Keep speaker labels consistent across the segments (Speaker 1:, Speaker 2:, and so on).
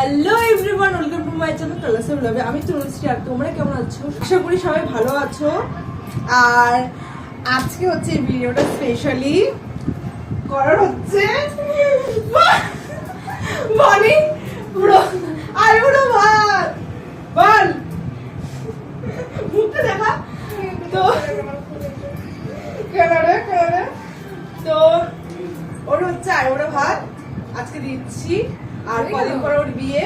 Speaker 1: Hello everyone, welcome to my channel কালাসে ব্লগে। আমি তনুশ্রী, আর তোমরা কেমন আছো? আশা করি সবাই ভালো আছো। আর আজকে হচ্ছে এই ভিডিওটা স্পেশালি করার হচ্ছে মানে পুরো আইবুড়ো ভাত বল মুখটা দেখা তো কেন তো ওর হচ্ছে আইবুড়ো ভাত আজকে দিচ্ছি। আর কদিন পরে ওর বিয়ে,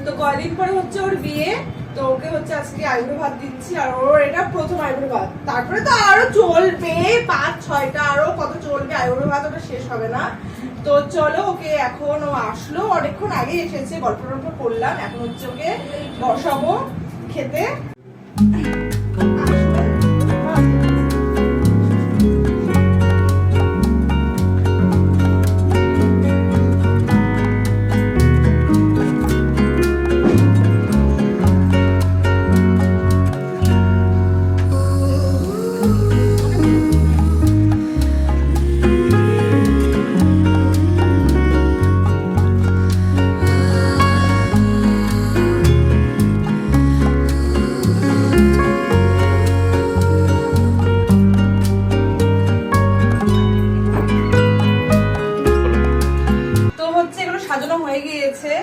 Speaker 1: তো কদিন পরে হচ্ছে ওর বিয়ে, তো ওকে হচ্ছে আজকে আইবুড়ো ভাত দিচ্ছি। আর ওর এটা প্রথম আইবুড়ো ভাত, তারপরে তো আরো চলবে 5-6টা, আরো কত চলবে আইবুড়ো ভাত, ওটা শেষ হবে না। তো চলো, ওকে এখন ও আসলো, অনেকক্ষণ আগে এসেছে, গল্প টল্প করলাম, এখন হচ্ছে ওকে বসাবো খেতে। সাজানো হয়ে গিয়েছে,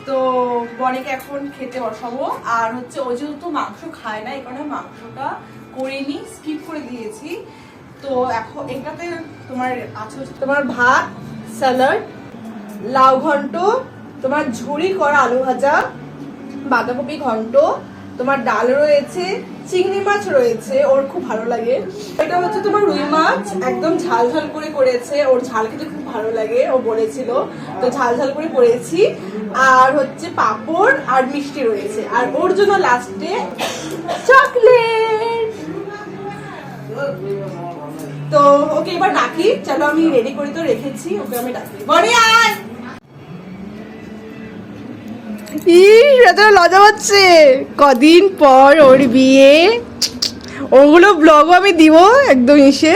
Speaker 1: তো বনিকে এখন খেতে বসাবো। আর হচ্ছে ও যেহেতু মাংস খায় না, এই কারণে মাংসটা করিনি, স্কিপ করে দিয়েছি। তো এখন এটাতে তোমার আছে তোমার ভাত, স্যালাড, লাউ ঘন্ট, তোমার ঝুরি করা আলু ভাজা, বাঁধাকপি ঘন্ট, তোমার ডাল রয়েছে, চিংড়ি মাছ রয়েছে, ওর খুব ভালো লাগে। এটা হচ্ছে তোমার রুই মাছ, একদম ঝাল ঝাল করে করেছে, ওর ঝাল খেতে খুব ভালো লাগে, ও বলেছিল, তো ঝাল ঝাল করে করেছি। আর হচ্ছে পাঁপড় আর মিষ্টি রয়েছে, আর ওর জন্য লাস্টে চকলেট। তো ওকে এবার ডাকি, চলো আমি রেডি করে তো রেখেছি, ওকে আমি ডাকি। বড়ি আয়, লজা পাচ্ছে, কদিন পর ওর বিয়ে, ওগুলো ব্লগও আমি দিব একদম এসে।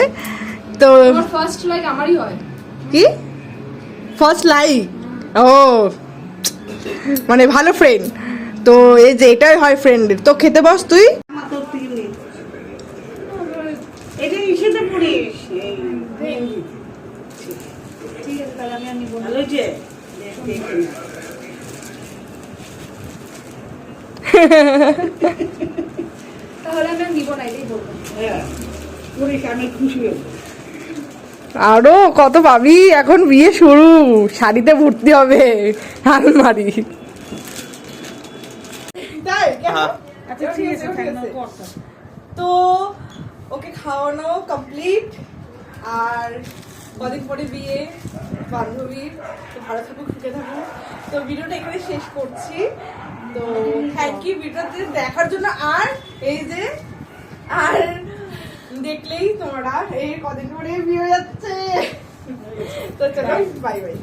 Speaker 1: তো
Speaker 2: ফার্স্ট লাইক আমারই হয়।
Speaker 1: কি ফার্স্ট লাইক? ও মানে ভালো ফ্রেন্ড, তো এই যে এটাই হয় ফ্রেন্ডের। তো খেতে বস তুই।
Speaker 3: এটা ইসেতে পড়িস, ঠিক আছে, তাহলে আমি ভালো যে
Speaker 2: তাহলে আমি নিব না, এটাই বলবো।
Speaker 3: হ্যাঁ পড়িস, আমি খুশি হব।
Speaker 1: আরো কত পাবি, এখন বিয়ে শুরু, শাড়িতে ভর্তি হবে আলমারি।
Speaker 3: আচ্ছা ঠিক আছে,
Speaker 1: তো ওকে খাওয়ানো কমপ্লিট। আর কদিন পরে বিয়ে বান্ধবীর, তো ভালো থাকুক, সুখে থাকুক। তো ভিডিওটা এখানে শেষ করছি। তো থ্যাংক ইউ ভিডিওতে দেখার জন্য। আর এই যে আর দেখলেই তোমরা এই কদিন পরে বিয়ে হয়ে যাচ্ছে। তো চলো, বাই বাই।